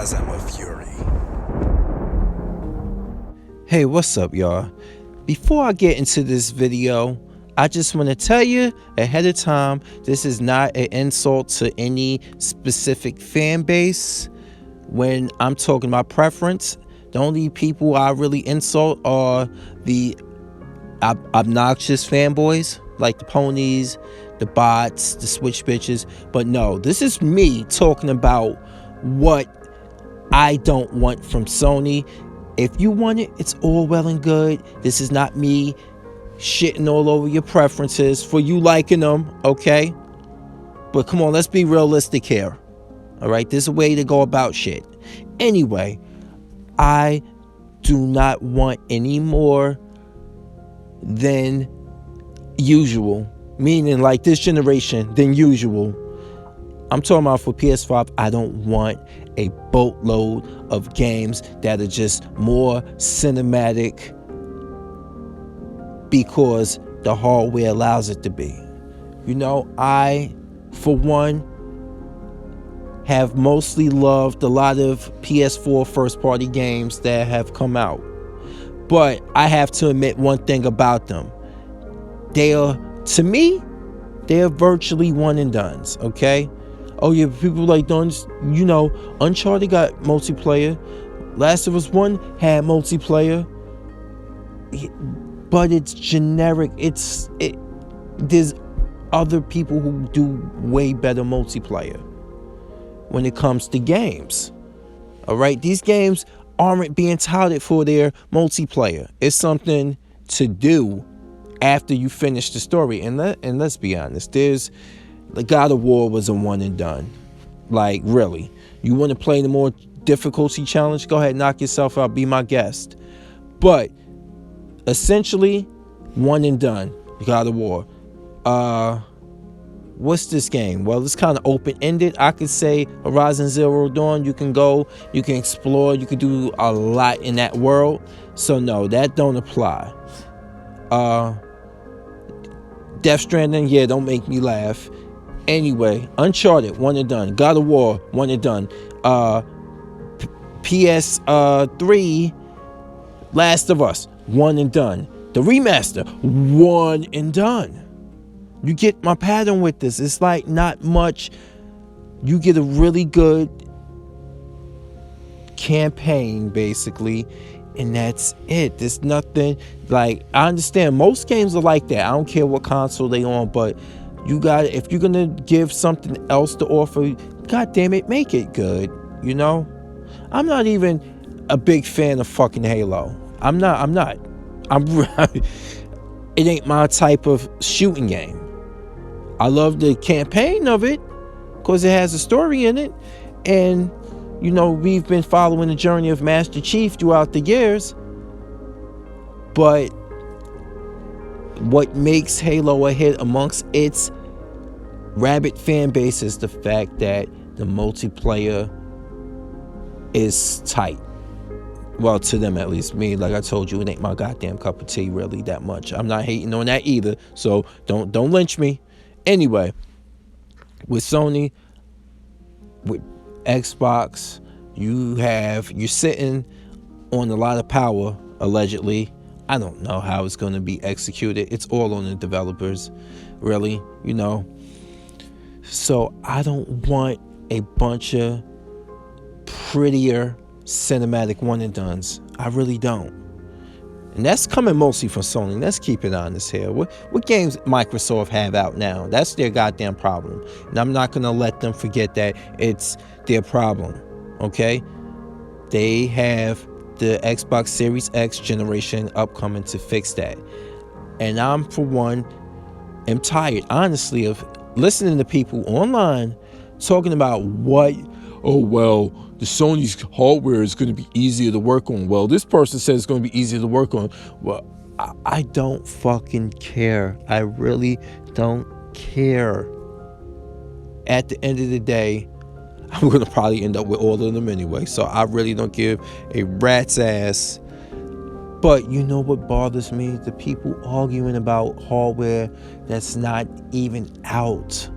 spasm of fury. Hey, what's up, y'all? Before I get into this video, I just want to tell you ahead of time, this is not an insult to any specific fan base. When I'm talking about preference, the only people I really insult are the obnoxious fanboys, like the ponies, the bots, the switch bitches. But no, this is me talking about what I don't want from Sony. If you want it, it's all well and good. This is not me shitting all over your preferences for you liking them, okay? But come on, let's be realistic here. All right, there's a way to go about shit. Anyway, I do not want any more than usual, meaning like this generation than usual. I'm talking about for PS5, I don't want a boatload of games that are just more cinematic because the hardware allows it to be. You know, I, for one, have mostly loved a lot of PS4 first-party games that have come out. But I have to admit one thing about them. They are, to me, they are virtually one and dones, okay? Oh yeah, people like, you know, Uncharted got multiplayer. Last of Us 1 had multiplayer. But it's generic. There's other people who do way better multiplayer when it comes to games. All right, these games aren't being touted for their multiplayer. It's something to do after you finish the story. And let's be honest, the God of War was a one and done. Like, really, you want to play the more difficulty challenge? Go ahead, knock yourself out, be my guest. But essentially, one and done. God of War. What's this game? Well, it's kind of open-ended. I could say Horizon Zero Dawn. You can go, you can explore, you can do a lot in that world. So no, that don't apply. Death Stranding, yeah, don't make me laugh. Anyway, Uncharted, one and done. God of War, one and done. PS3, Last of Us, one and done. The remaster, one and done. You get my pattern with this. It's like not much. You get a really good campaign, basically, and that's it. There's nothing like, I understand most games are like that. I don't care what console they on, but you got, if you're gonna give something else to offer, god damn it, make it good. You know, I'm not even a big fan of fucking Halo. I'm not. It ain't my type of shooting game. I love the campaign of it because it has a story in it, and you know, we've been following the journey of Master Chief throughout the years. But what makes Halo a hit amongst its rabid fan base is the fact that the multiplayer is tight. Well, to them at least. Me, like I told you, it ain't my goddamn cup of tea really that much. I'm not hating on that either, so don't lynch me. Anyway, with Sony, with Xbox, you're sitting on a lot of power, allegedly. I don't know how it's going to be executed. It's all on the developers, really, you know. So I don't want a bunch of prettier cinematic one and dones. I really don't. And that's coming mostly from Sony. Let's keep it honest here. What games Microsoft have out now? That's their goddamn problem. And I'm not going to let them forget that it's their problem. Okay? They have the Xbox Series X generation upcoming to fix that. And I'm, for one, am tired, honestly, of listening to people online talking about the Sony's hardware is going to be easier to work on. Well, this person says it's going to be easier to work on. Well, I don't fucking care. I really don't care. At the end of the day, I'm going to probably end up with all of them anyway. So I really don't give a rat's ass. But you know what bothers me? The people arguing about hardware that's not even out.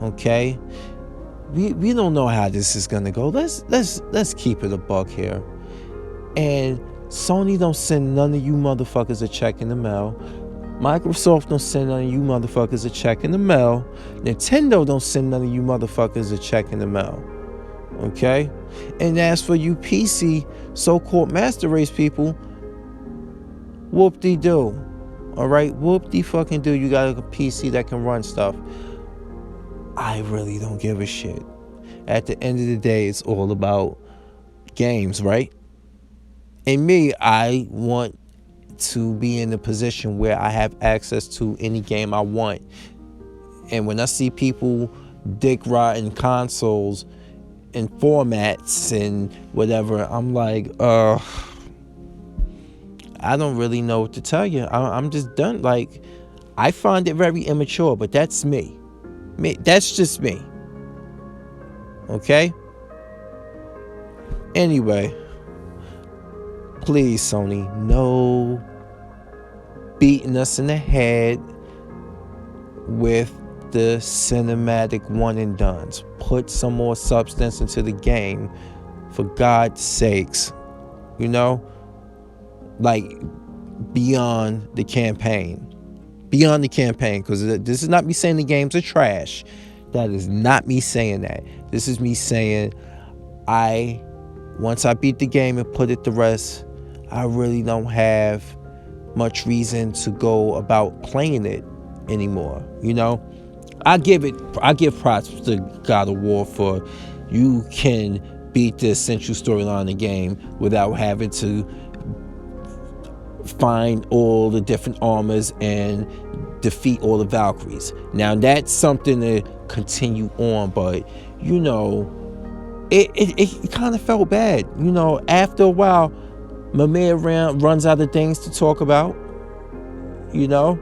Okay? we don't know how this is gonna go. Let's keep it a buck here. And Sony don't send none of you motherfuckers a check in the mail. Microsoft don't send none of you motherfuckers a check in the mail. Nintendo don't send none of you motherfuckers a check in the mail. Okay? And as for you PC so-called master race people, whoop-de-doo. Alright? Whoop-de-fucking-do. You got a PC that can run stuff. I really don't give a shit. At the end of the day, it's all about games, right? And me, I want to be in a position where I have access to any game I want. And when I see people dick riding consoles and formats and whatever, I'm like, I don't really know what to tell you. I'm just done. Like, I find it very immature, but that's me. That's just me. Okay? Anyway, please, Sony, no beating us in the head with the cinematic one and dones. Put some more substance into the game, for God's sakes. You know, like beyond the campaign. Beyond the campaign, because this is not me saying the games are trash. That is not me saying that. This is me saying, once I beat the game and put it to rest, I really don't have much reason to go about playing it anymore. You know, I give props to God of War for you can beat the essential storyline in the game without having to find all the different armors and defeat all the Valkyries. Now that's something to continue on, but you know, it kind of felt bad. You know, after a while, Mimir runs out of things to talk about. You know,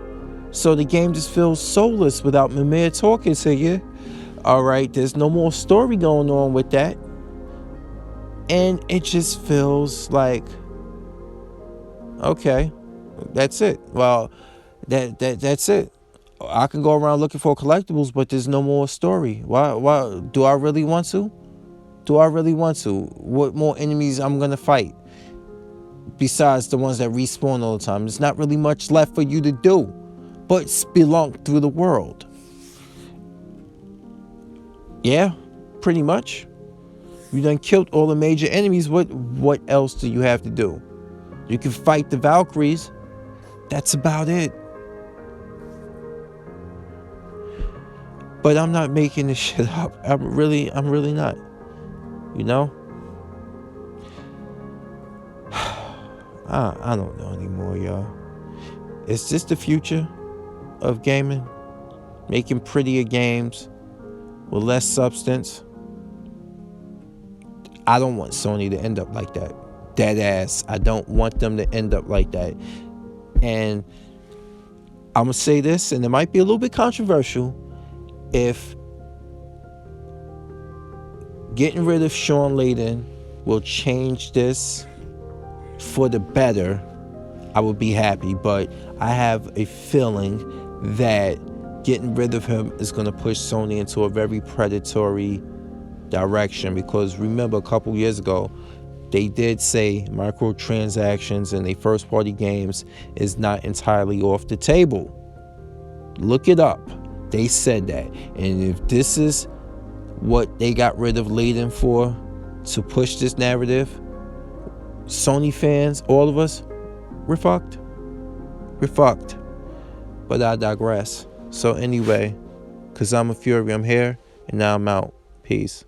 so the game just feels soulless without Mimir talking to you. All right, there's no more story going on with that, and it just feels like, okay, that's it. Well, that's it. I can go around looking for collectibles, but there's no more story. Why do I really want to? What more enemies I'm gonna fight besides the ones that respawn all the time? There's not really much left for you to do but spelunk through the world. Yeah, pretty much. You done killed all the major enemies. What else do you have to do? You can fight the Valkyries. That's about it. But I'm not making this shit up. I'm really not. You know? I don't know anymore, y'all. Is this the future of gaming? Making prettier games with less substance? I don't want Sony to end up like that. Dead ass. I don't want them to end up like that. And I'm gonna say this, and it might be a little bit controversial. If getting rid of Sean Layden will change this for the better, I would be happy. But I have a feeling that getting rid of him is going to push Sony into a very predatory direction. Because remember, a couple years ago, they did say microtransactions in their first-party games is not entirely off the table. Look it up. They said that. And if this is what they got rid of Layden for, to push this narrative, Sony fans, all of us, we're fucked. We're fucked. But I digress. So anyway, because I'm a Fury, I'm here, and now I'm out. Peace.